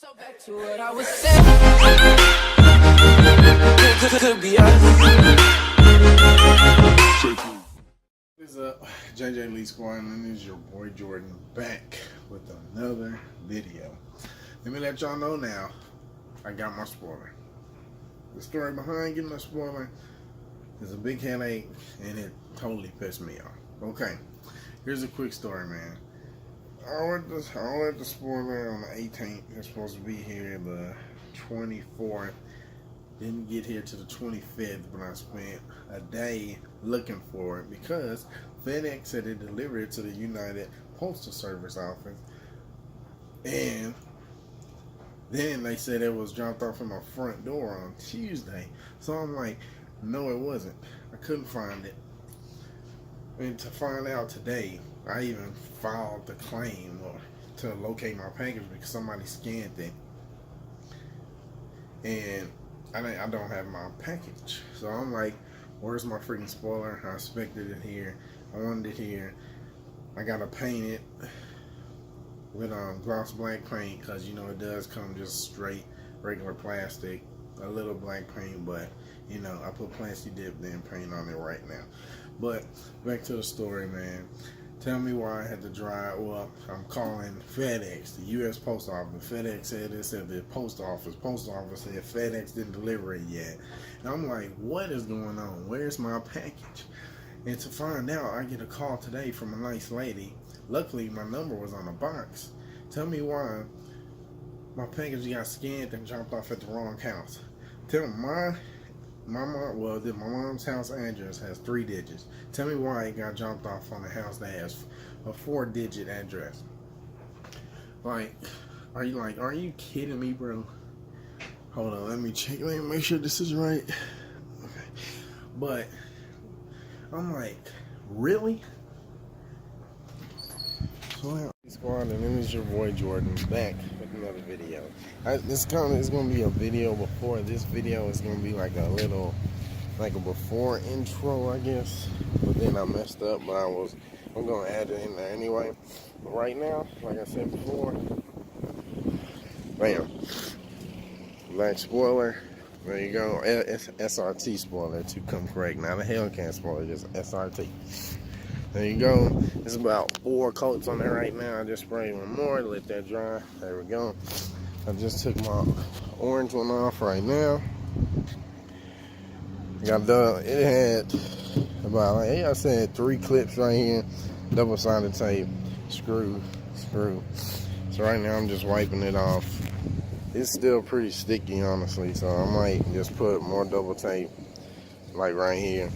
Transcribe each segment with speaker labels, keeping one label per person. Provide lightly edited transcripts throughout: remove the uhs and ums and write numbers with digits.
Speaker 1: So back to what I was saying. Could be us.
Speaker 2: What's up, JJLEE squad, and this is your boy Jordan back with another video. Let me let y'all know now, I got my spoiler. The story behind getting my spoiler is a big headache, and it totally pissed me off. Okay, here's a quick story, man. I ordered the spoiler on the 18th. It's supposed to be here the 24th. Didn't get here to the 25th, but I spent a day looking for it because FedEx said they delivered it to the United Postal Service office, and then they said it was dropped off at my front door on Tuesday. So I'm like, no, it wasn't. I couldn't find it. And to find out today, I even filed the claim to locate my package because somebody scanned it, and I don't have my package. So I'm like, where's my freaking spoiler? I expected it here. I wanted it here. I gotta paint it with gloss black paint because you know it does come just straight regular plastic, a little black paint, but you know I put plastic dip then paint on it right now. But back to the story, man. Tell me why I had to drive. Well, I'm calling FedEx, the U.S. Post Office. FedEx said this at the post office. Post office said FedEx didn't deliver it yet. And I'm like, what is going on? Where's my package? And to find out, I get a call today from a nice lady. Luckily, my number was on the box. Tell me why my package got scanned and dropped off at the wrong house. Tell me my mom's house address has 3 digits. Tell me why it got dropped off on a house that has a 4-digit address. Like, are you kidding me, bro? Hold on, let me check. Let me make sure this is right. Okay. But I'm like, really? So squad, and then is your boy Jordan back with another video. It's gonna be a video before this video. It's gonna be like a before intro, I guess. But then I messed up, but I'm gonna add it in there anyway. But right now, like I said before, bam, black spoiler. There you go. It's SRT spoiler to come correct. Not a Hellcat spoiler, just SRT. There you go. It's about 4 coats on there right now. I just sprayed one more to let that dry. There we go. I just took my orange one off right now. It had about, like I said, 3 clips right here, double-sided tape, screw. So right now I'm just wiping it off. It's still pretty sticky, honestly, so I might just put more double tape, like right here,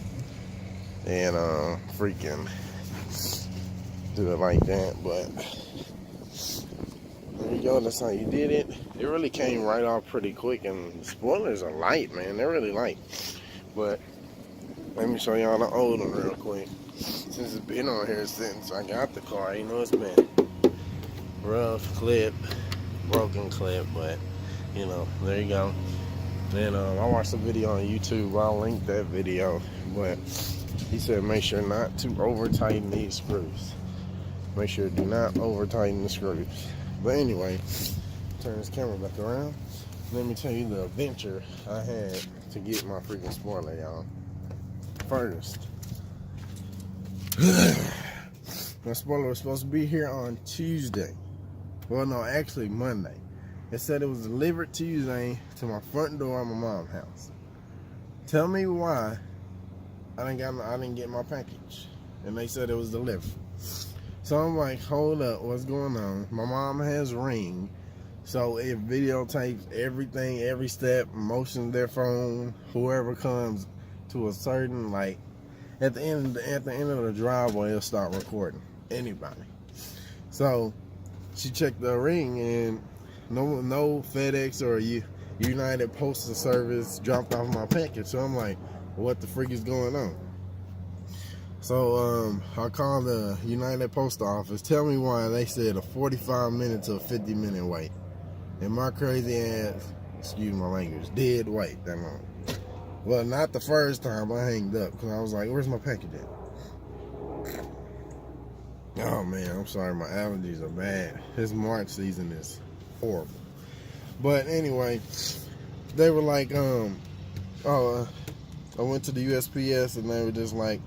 Speaker 2: and freaking do it like that. But there you go. That's how you did it. It really came right off pretty quick, and the spoilers are light, man. They're really light. But let me show y'all the old one real quick. Since it's been on here since I got the car, you know, it's been rough clip, broken clip, but you know, there you go. Then I watched a video on YouTube. I'll link that video, but he said make sure not to over tighten these screws. Make sure do not over tighten the screws. But anyway, turn this camera back around. Let me tell you the adventure I had to get my freaking spoiler, y'all. First, my spoiler was supposed to be here on Tuesday. Well, no, actually Monday. It said it was delivered Tuesday to my front door at my mom's house. Tell me why I didn't get my package, and they said it was delivered. So I'm like, hold up, what's going on? My mom has Ring, so it videotapes everything, every step, motions their phone, whoever comes to a certain, like, at the end of the driveway, it'll start recording anybody. So she checked the Ring, and no FedEx or United Postal Service dropped off my package. So I'm like, what the freak is going on? So I called the United Post Office. Tell me why they said a 45-minute to a 50-minute wait. And my crazy ass, excuse my language, did wait that long. Well, not the first time I hanged up because I was like, where's my package at? Oh man, I'm sorry, my allergies are bad. This March season is horrible. But anyway, they were like, I went to the USPS and they were just like,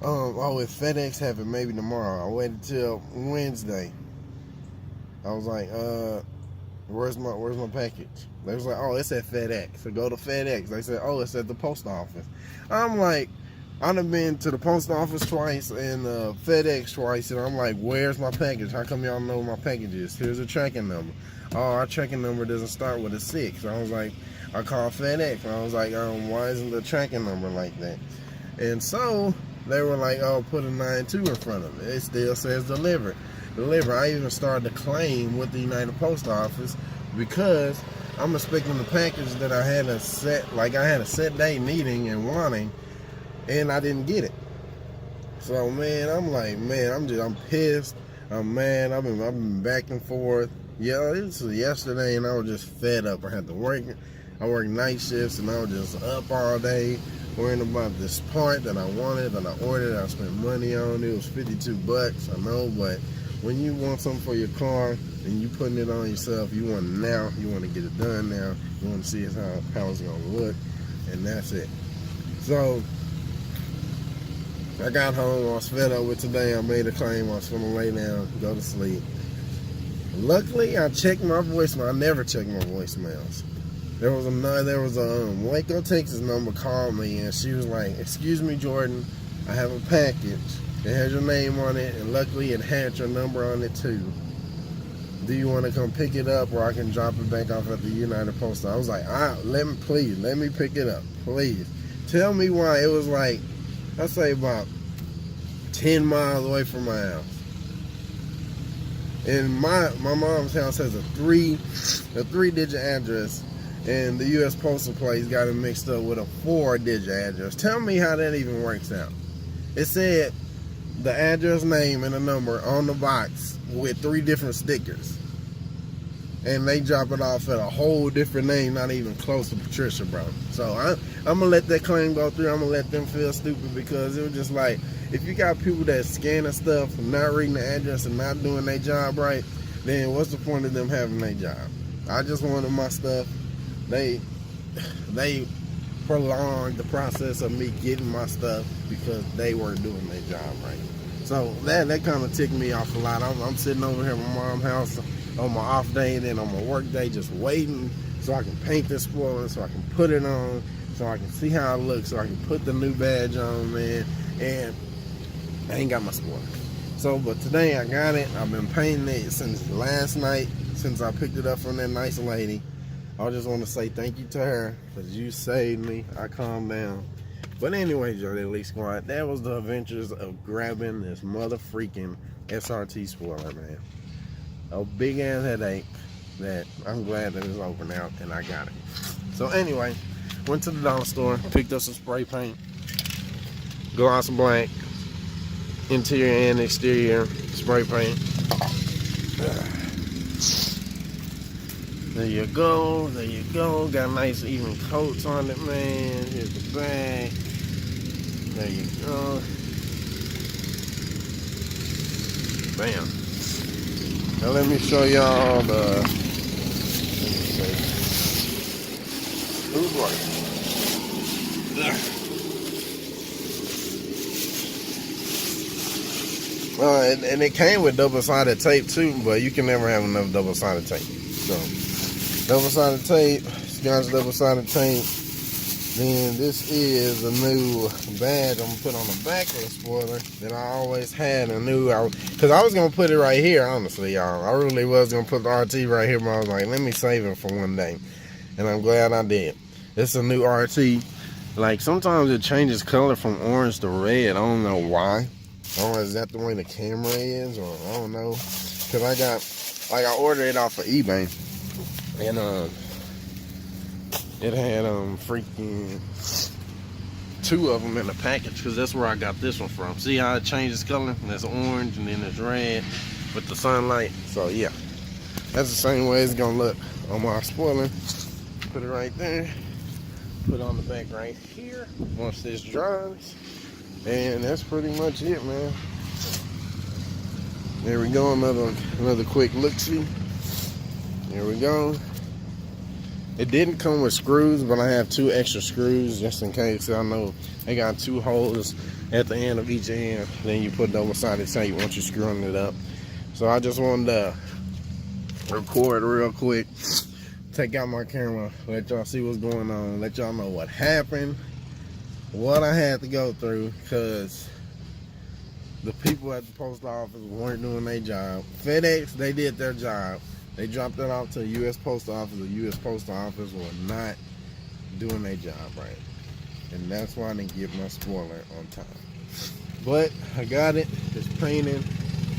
Speaker 2: if FedEx have it maybe tomorrow. I waited till Wednesday. I was like, where's my package? They was like, it's at FedEx. So go to FedEx. They said, it's at the post office. I'm like, I done been to the post office twice and FedEx twice, and I'm like, where's my package? How come y'all know my package is? Here's a tracking number. Our tracking number doesn't start with a 6. I was like, I called FedEx. And I was like, why isn't the tracking number like that? And so they were like, put a 92 in front of it. It still says delivered. I even started to claim with the United Post Office because I'm expecting the package that I had a set day needing and wanting, and I didn't get it. So man, I'm like, I'm pissed. I'm mad. I've been back and forth. Yeah, this was yesterday, and I was just fed up. I had to work. I worked night shifts, and I was just up all day worrying about this part that I wanted, that I ordered. I spent money on. It was $52. I know, but when you want something for your car and you putting it on yourself, you want it now. You want to get it done now. You want to see how it's gonna look, and that's it. So I got home. I was fed up with today. I made a claim. I was gonna lay down, go to sleep. Luckily, I checked my voicemail. I never check my voicemails. There was a Waco, Texas number called me, and she was like, "Excuse me, Jordan, I have a package. It has your name on it, and luckily it had your number on it too. Do you want to come pick it up, or I can drop it back off at the United Post?" I was like, let me pick it up, please. Tell me why. It was like, I'd say about 10 miles away from my house. And my mom's house has a three-digit address, and the U.S. Postal Place got it mixed up with a 4-digit address. Tell me how that even works out. It said the address, name, and the number on the box with 3 different stickers, and they drop it off at a whole different name, not even close to Patricia, bro. So I'm gonna let that claim go through. I'm gonna let them feel stupid, because it was just like, if you got people that scanning stuff, not reading the address, and not doing their job right, then what's the point of them having their job? I just wanted my stuff. They prolonged the process of me getting my stuff because they weren't doing their job right. So that kind of ticked me off a lot. I'm sitting over here at my mom's house on my off day, and then on my work day, just waiting so I can paint this spoiler, so I can put it on, so I can see how it looks, so I can put the new badge on, man. And I ain't got my spoiler. So, but today I got it. I've been painting it since last night, since I picked it up from that nice lady. I just want to say thank you to her, because you saved me. I calmed down. But anyway, JJLEE Squad, that was the adventures of grabbing this mother freaking SRT spoiler, man. A big ass headache that I'm glad that it's over now and I got it. So anyway, went to the dollar store, picked up some spray paint, gloss black, interior and exterior spray paint. There you go, there you go. Got nice even coats on it, man. Here's the bag. There you go. Bam. Now let me show y'all the, and it came with double-sided tape too, but you can never have enough double-sided tape. So double-sided tape, Scotch double-sided tape. Then this is a new badge I'm gonna put on the back of the spoiler that I always had and knew because I was gonna put it right here, honestly, y'all. I really was gonna put the RT right here, but I was like, let me save it for one day. And I'm glad I did. It's a new RT. Like, sometimes it changes color from orange to red. I don't know why. I don't know, is that the way the camera is, or I don't know. Cause I ordered it off of eBay, and it had freaking 2 of them in the package, because that's where I got this one from. See how it changes color? There's orange and then there's red with the sunlight. So yeah, that's the same way it's gonna look on my spoiler. Put it right there, put it on the back right here once this dries, and that's pretty much it, man. There we go, another quick look-see. There we go. It didn't come with screws, but I have 2 extra screws just in case. I know they got 2 holes at the end of each end. Then you put double-sided tape once you're screwing it up. So I just wanted to record real quick, take out my camera, let y'all see what's going on, let y'all know what happened, what I had to go through, because the people at the post office weren't doing their job. FedEx, they did their job. They dropped it off to the U.S. Post Office. The U.S. Post Office was not doing their job right. And that's why I didn't get my spoiler on time. But I got it. It's painting.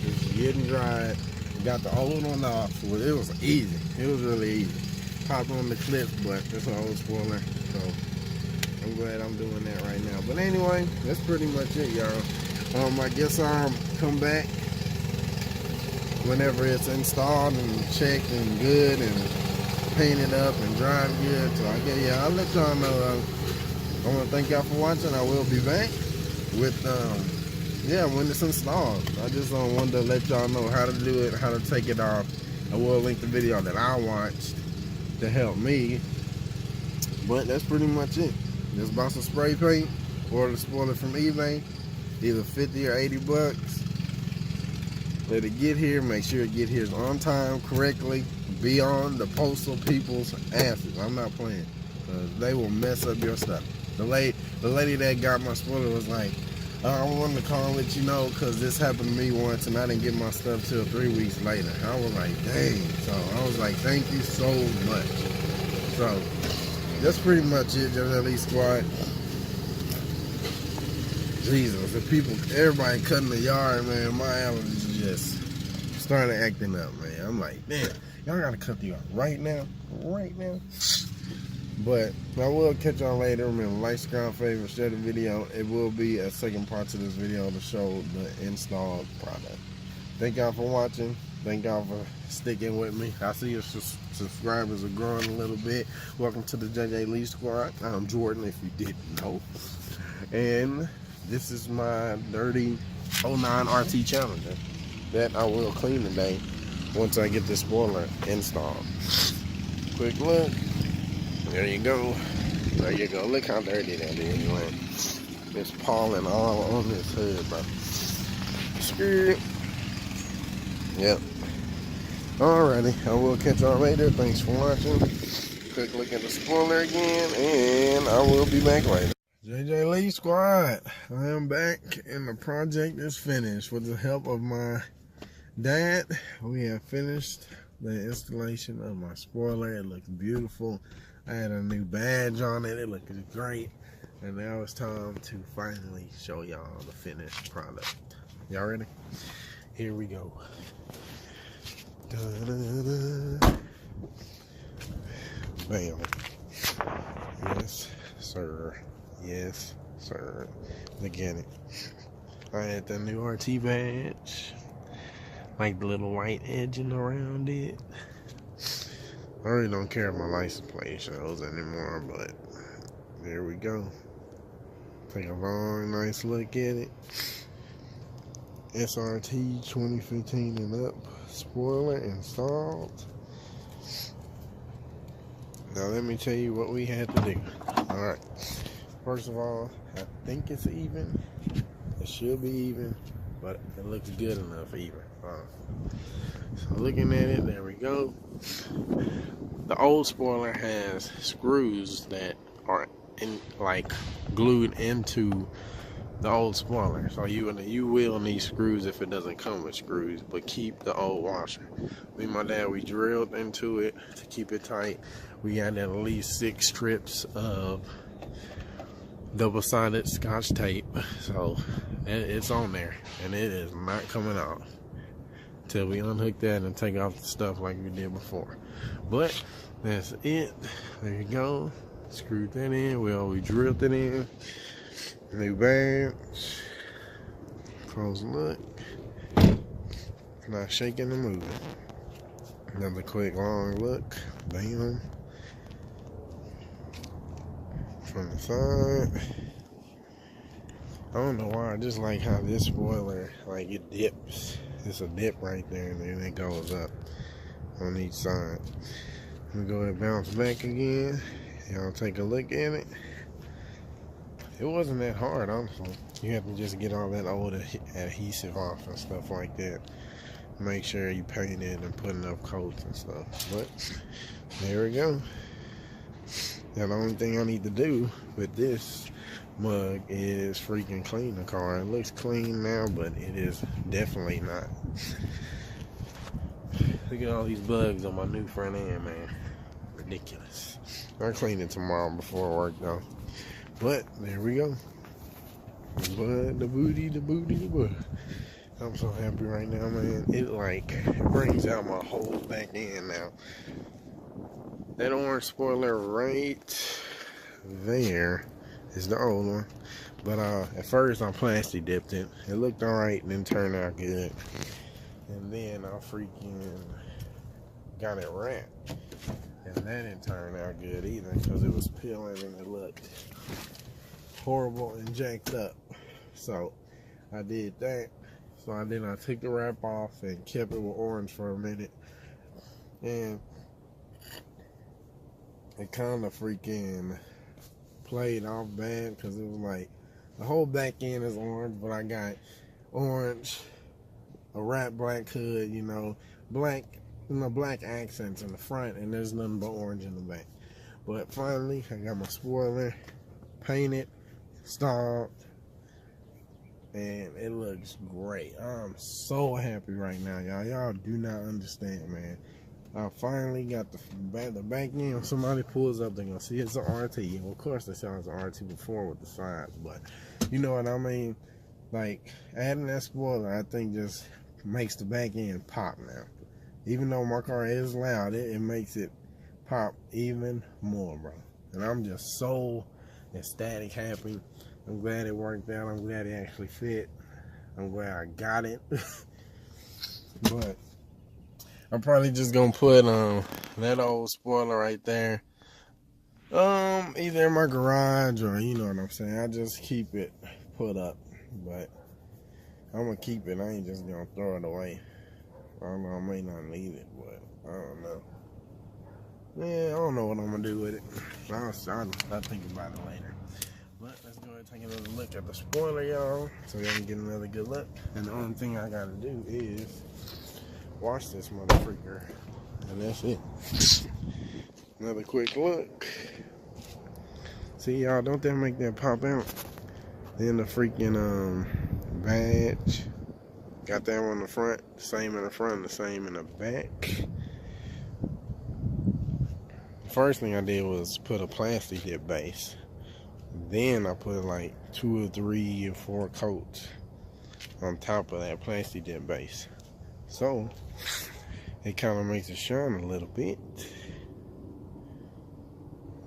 Speaker 2: It's getting dried. Got the old one off. Well, it was easy. It was really easy. Popped on the clip, but it's an old spoiler. So I'm glad I'm doing that right now. But anyway, that's pretty much it, y'all. I guess I'll come back whenever it's installed and checked and good and painted up and dried good. So I'll let y'all know. I want to thank y'all for watching. I will be back with when it's installed. I just wanted to let y'all know how to do it, how to take it off. I will link the video that I watched to help me. But that's pretty much it. Just bought some spray paint, ordered a spoiler from eBay, either 50 or 80 bucks. Let it get here, make sure it get here on time, correctly, be on the postal people's asses. I'm not playing, because they will mess up your stuff. The lady that got my spoiler was like, I wanted to call and let you know, because this happened to me once, and I didn't get my stuff till 3 weeks later. I was like, dang. So I was like, thank you so much. So that's pretty much it, JJLEE squad. Jesus, the people, everybody cutting the yard, man. My allergies just started acting up, man. I'm like, damn, y'all gotta cut the yard right now. But I will catch y'all later. Remember, like, subscribe, favorite, share the video. It will be a second part to this video to show the installed product. Thank y'all for watching. Thank y'all for sticking with me. I see your subscribers are growing a little bit. Welcome to the JJLEE squad. I'm Jordan, if you didn't know. And this is my dirty 09 RT Challenger that I will clean today once I get this spoiler installed. Quick look. There you go. There you go. Look how dirty that is, man. It's falling all on this hood, bro. Skirt. Yep. Alrighty. I will catch y'all later. Thanks for watching. Quick look at the spoiler again, and I will be back later. JJLEE squad, I am back and the project is finished. With the help of my dad, we have finished the installation of my spoiler. It looks beautiful. I had a new badge on it. It looks great. And now it's time to finally show y'all the finished product. Y'all ready? Here we go. Da-da-da. Bam. Yes, sir. Yes, sir. Look at it. I had the new RT badge. Like the little white edging around it. I really don't care if my license plate shows anymore, but there we go. Take a long, nice look at it. SRT 2015 and up. Spoiler installed. Now let me tell you what we had to do. Alright. First of all, I think it's even. It should be even, but it looks good enough even. So looking at it, there we go. The old spoiler has screws that are glued into the old spoiler. So you will need screws if it doesn't come with screws, but keep the old washer. Me and my dad, we drilled into it to keep it tight. We had at least 6 strips of double-sided Scotch tape, so it's on there and it is not coming off till we unhook that and take off the stuff like we did before. But that's it. There you go. Screwed that in. We drilled it in. New badge. Close look. Not shaking and moving. Another quick long look. Bam. From the side. I don't know why, I just like how this spoiler, like, it dips. It's a dip right there and then it goes up on each side. me go ahead and bounce back again. Y'all take a look at it. It wasn't that hard, honestly. You have to just get all that old adhesive off and stuff like that. Make sure you paint it and put enough coats and stuff. But there we go. Now the only thing I need to do with this mug is freaking clean the car. It looks clean now, but it is definitely not. Look at all these bugs on my new front end, man. Ridiculous. I'll clean it tomorrow before work though. But there we go. The booty. I'm so happy right now, man. It brings out my whole back end now. That orange spoiler right there is the old one. But at first I plastic dipped it. It looked alright and then turned out good. And then I freaking got it wrapped. And that didn't turn out good either because it was peeling and it looked horrible and jacked up. So I did that. So I took the wrap off and kept it with orange for a minute. And it kind of freaking played off bad because it was like the whole back end is orange, but I got orange, a wrap black hood, black accents in the front, and there's nothing but orange in the back. But finally, I got my spoiler painted, installed, and it looks great. I'm so happy right now, y'all. Y'all do not understand, man. I finally got the back end. If somebody pulls up, they're gonna see it's an RT. Well, of course, they saw it's an RT before with the sides, but you know what I mean. Like adding that spoiler, I think just makes the back end pop now. Even though my car is loud, it makes it pop even more, bro. And I'm just so ecstatic, happy. I'm glad it worked out. I'm glad it actually fit. I'm glad I got it. But I'm probably just gonna put that old spoiler right there. Either in my garage or you know what I'm saying. I just keep it put up. But I'm gonna keep it. I ain't just gonna throw it away. I don't know, I may not need it, but I don't know. Yeah, I don't know what I'm gonna do with it. I'll think about it later. But let's go ahead and take another look at the spoiler, y'all, so y'all can get another good look. And the only thing I gotta do is wash this motherfucker, and that's it. Another quick look. See, y'all, don't that make that pop out? Then the freaking badge. Got that one in the front, the same in the front, the same in the back. First thing I did was put a plastic dip base. Then I put like 2 or 3 or 4 coats on top of that plastic dip base. So it kind of makes it shine a little bit.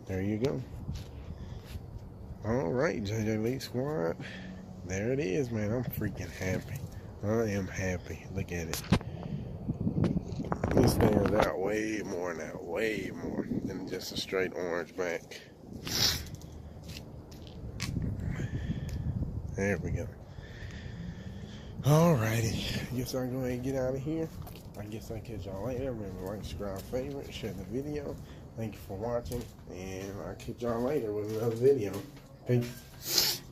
Speaker 2: There you go. Alright, JJLEE squad. There it is, man. I'm freaking happy. I am happy. Look at it. It stands out way more now. Way more than just a straight orange back. There we go. Alrighty. I guess I'll go ahead and get out of here. I guess I'll catch y'all later. Remember, like, subscribe, favorite, share the video. Thank you for watching. And I'll catch y'all later with another video. Peace.